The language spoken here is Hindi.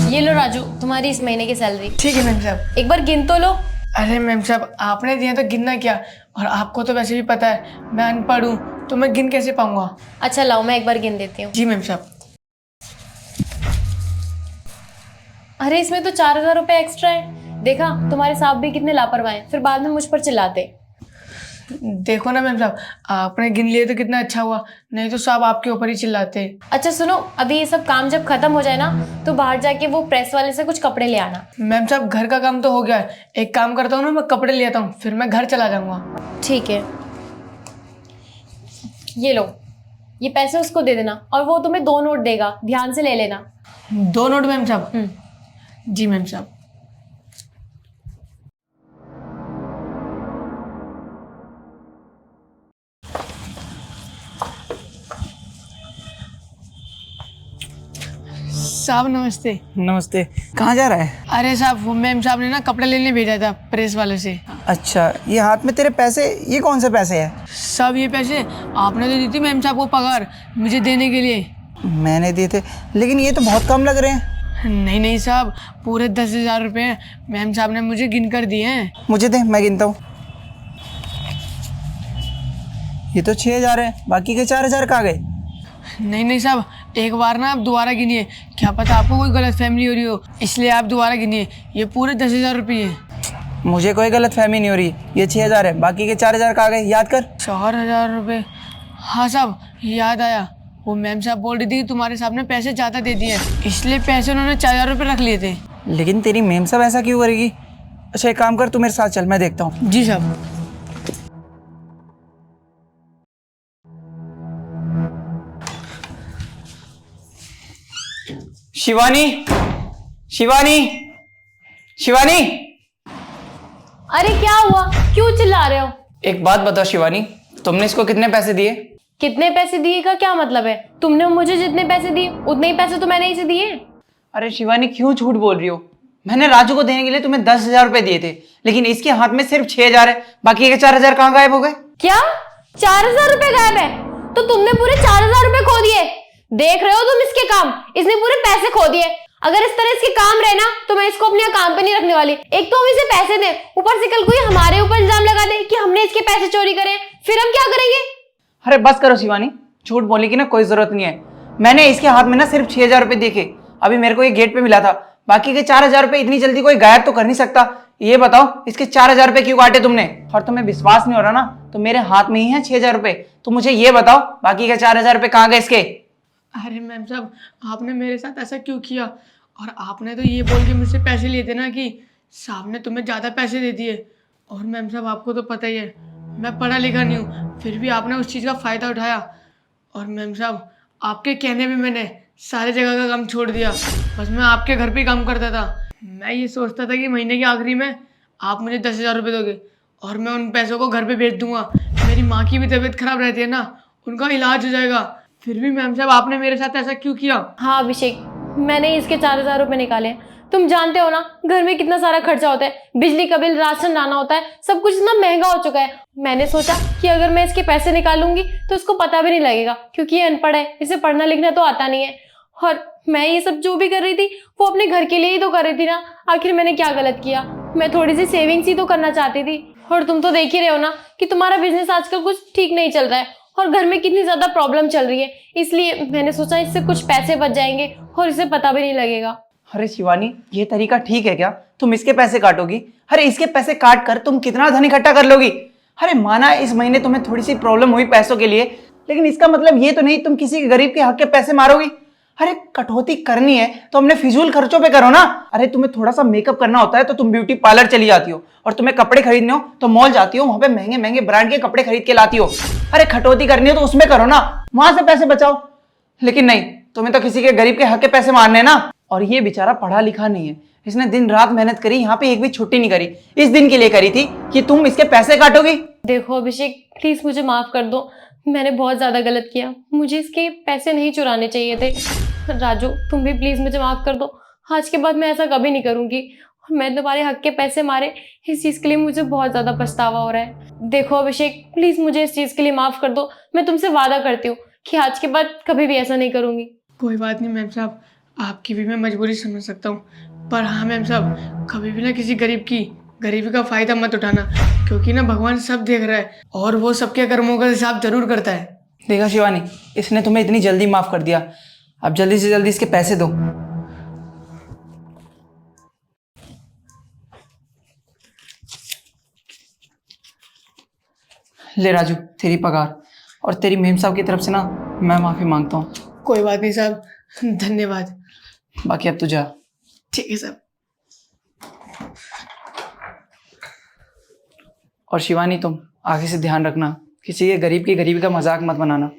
ये लो राजू, तुम्हारी इस महीने की सैलरी। ठीक है मैम साहब। एक बार गिन तो लो। अरे मैम साहब, आपने दिया तो गिनना क्या, और आपको तो वैसे भी पता है मैं अनपढ़ हूँ, तो मैं गिन कैसे पाऊंगा। अच्छा लाओ, मैं एक बार गिन देती हूँ। जी मैम साहब। अरे इसमें तो 4,000 रुपये एक्स्ट्रा है। देखा, तुम्हारे साहब भी कितने लापरवाह हैं, फिर बाद में मुझ पर चिल्लाते। देखो ना मैम साहब, आपने गिन लिए तो कितना अच्छा हुआ, नहीं तो साहब आपके ऊपर ही चिल्लाते। अच्छा सुनो, अभी ये सब काम जब खत्म हो जाए ना, तो बाहर जाके वो प्रेस वाले से कुछ कपड़े ले आना। मैम साहब घर का काम तो हो गया है, एक काम करता हूँ ना, मैं कपड़े ले आता हूँ, फिर मैं घर चला जाऊंगा। ठीक है, ये लो, ये पैसे उसको दे देना, और वो तुम्हें 2 नोट देगा, ध्यान से ले लेना। 2 नोट मैम साहब? जी मैम साहब। साहब नमस्ते। नमस्ते। कहाँ जा रहा है? अरे साहब वो मैम साहब ने ना कपड़े लेने भेजा था प्रेस वाले से। अच्छा, ये हाथ में तेरे पैसे, ये कौन से पैसे हैं? साहब ये पैसे आपने तो दी थी मैम साहब को पगार मुझे देने के लिए। मैंने दिए थे, लेकिन ये तो बहुत कम लग रहे हैं। नहीं नहीं साहब, पूरे 10,000 रुपये हैं, मैम साहब ने मुझे गिन कर दिए हैं। मुझे दे, मैं गिनता हूँ। ये तो 6,000 है, बाकी के 4,000 कहाँ गए? नहीं नहीं साहब, एक बार ना आप दोबारा गिनिए, क्या पता आपको कोई गलत फहमी हो रही हो, इसलिए आप दोबारा गिनिए, ये पूरे 10,000 रुपये हैं। मुझे कोई गलत फहमी नहीं हो रही, ये 6,000 है, बाकी के 4,000 कहाँ गए? याद कर। 4,000 रुपये? हाँ साहब याद आया, वो मैम साहब बोल रही थी कि तुम्हारे साहब ने पैसे ज़्यादा दे दिए, इसलिए पैसे उन्होंने 4,000 रुपये रख लिए थे। लेकिन तेरी मेम साहब ऐसा क्यों करेगी? अच्छा एक काम कर, तू मेरे साथ चल, मैं देखता हूँ। जी साहब। शिवानी, शिवानी, शिवानी। अरे क्या हुआ, क्यों चिल्ला रहे हो? एक बात बताओ शिवानी, तुमने इसको कितने पैसे दिए? कितने पैसे दिए का क्या मतलब है? तुमने मुझे जितने पैसे दिए उतने ही पैसे तो मैंने इसे दिए। अरे शिवानी क्यों झूठ बोल रही हो? मैंने राजू को देने के लिए तुम्हें 10,000 रुपए दिए थे, लेकिन इसके हाथ में सिर्फ 6,000 है, बाकी के 4,000 कहाँ गायब हो गए? क्या 4,000 रुपए गायब है? तो तुमने पूरे 4,000 रुपए खो दिए। देख रहे हो तुम इसके काम, इसने पूरे पैसे खो दिए। अगर इस तरह इसके काम रहे ना, तो मैं इसको अपने काम पे नहीं रखने वाली। एक तो हम इसे पैसे दे, ऊपर से कल कोई हमारे ऊपर इल्जाम लगा दे कि हमने इसके पैसे चोरी करे, फिर हम क्या करेंगे? अरे बस करो शिवानी, झूठ बोलने की ना कोई जरूरत नहीं है। मैंने इसके हाथ में ना सिर्फ 6,000 रुपए देखे, अभी मेरे को ये गेट पे मिला था, बाकी के 4,000 रुपए इतनी जल्दी कोई गायब तो कर नहीं सकता। ये बताओ इसके 4,000 रुपए क्यों काटे तुमने? और तुम्हें विश्वास नहीं हो रहा ना, तो मेरे हाथ में ही है 6,000 रुपए, तो मुझे ये बताओ बाकी के 4,000 रुपए कहाँ गए इसके? अरे मैम साहब आपने मेरे साथ ऐसा क्यों किया, और आपने तो ये बोल के मुझसे पैसे लिए थे ना कि साहब ने तुम्हें ज़्यादा पैसे दे दिए। और मैम साहब आपको तो पता ही है मैं पढ़ा लिखा नहीं हूँ, फिर भी आपने उस चीज़ का फ़ायदा उठाया। और मैम साहब आपके कहने पे मैंने सारे जगह का काम छोड़ दिया, बस मैं आपके घर पे ही काम करता था। मैं ये सोचता था कि महीने के आखिरी में आप मुझे 10,000 रुपये दोगे और मैं उन पैसों को घर पे भेज दूंगा, मेरी माँ की भी तबीयत खराब रहती है ना, उनका इलाज हो जाएगा। फिर भी मैम साहब आपने मेरे साथ ऐसा क्यों किया? हाँ अभिषेक, मैंने इसके 4,000 रुपए निकाले। तुम जानते हो ना घर में कितना सारा खर्चा होता है, बिजली का बिल, राशन लाना होता है, सब कुछ इतना महंगा हो चुका है। मैंने सोचा कि अगर मैं इसके पैसे निकालूंगी तो इसको पता भी नहीं लगेगा, क्योंकि ये अनपढ़ है, इसे पढ़ना लिखना तो आता नहीं है। और मैं ये सब जो भी कर रही थी वो अपने घर के लिए ही तो कर रही थी ना। आखिर मैंने क्या गलत किया? मैं थोड़ी सी सेविंग्स ही तो करना चाहती थी। और तुम तो देख ही रहे हो ना कि तुम्हारा बिजनेस आजकल कुछ ठीक नहीं चल रहा है, और घर में कितनी ज्यादा प्रॉब्लम चल रही है, इसलिए मैंने सोचा इससे कुछ पैसे बच जाएंगे और इसे पता भी नहीं लगेगा। अरे शिवानी ये तरीका ठीक है क्या? तुम इसके पैसे काटोगी? अरे इसके पैसे काट कर तुम कितना धन इकट्ठा कर लोगी? अरे माना इस महीने तुम्हें थोड़ी सी प्रॉब्लम हुई पैसों के लिए, लेकिन इसका मतलब ये तो नहीं तुम किसी गरीब के हक के पैसे मारोगी। अरे कटौती करनी है तो हमने फिजूल खर्चों पे करो ना। अरे तुम्हें थोड़ा सा मेकअप करना होता है तो तुम ब्यूटी पार्लर चली जाती हो, और तुम्हें कपड़े खरीदने हो तो मॉल जाती हो, वहां पे महंगे महंगे ब्रांड के कपड़े खरीद के लाती हो। अरे कटौती करनी है तो उसमें करो ना, वहां से पैसे बचाओ। लेकिन नहीं, तुम्हें तो किसी के गरीब के हक के पैसे मारने ना। और ये बेचारा पढ़ा लिखा नहीं है, इसने दिन रात मेहनत करी, यहाँ पे एक भी छुट्टी नहीं करी, इस दिन के लिए करी थी कि तुम इसके पैसे काटोगी। देखो अभिषेक, प्लीज मुझे माफ कर दो, मैंने बहुत ज्यादा गलत किया, मुझे इसके पैसे नहीं चुराने चाहिए थे। राजू तुम भी प्लीज मुझे माफ कर दो, आज के बाद मैं ऐसा कभी नहीं करूंगी। और मैं तुम्हारे हक के पैसे मारे, इस चीज के लिए मुझे बहुत ज्यादा पछतावा हो रहा है। देखो अभिषेक प्लीज मुझे इस चीज के लिए माफ कर दो, मैं तुमसे वादा करती हूँ कि आज के बाद कभी भी ऐसा नहीं करूंगी। कोई बात नहीं मैम साहब, आपकी भी मैं मजबूरी समझ सकता हूँ, पर हाँ मैम साहब, कभी भी ना किसी गरीब की गरीबी का फ़ायदा मत उठाना, क्योंकि ना भगवान सब देख रहा है और वो सबके कर्मों का हिसाब जरूर करता है। देखा शिवानी, इसने तुम्हें इतनी जल्दी माफ कर दिया, अब जल्दी से जल्दी इसके पैसे दो। ले राजू, तेरी पगार, और तेरी मेम साहब की तरफ से ना मैं माफी मांगता हूँ। कोई बात नहीं साहब, धन्यवाद। बाकी अब तू जा। ठीक है साहब। और शिवानी, तुम आगे से ध्यान रखना, किसी के गरीब की गरीबी का मजाक मत बनाना।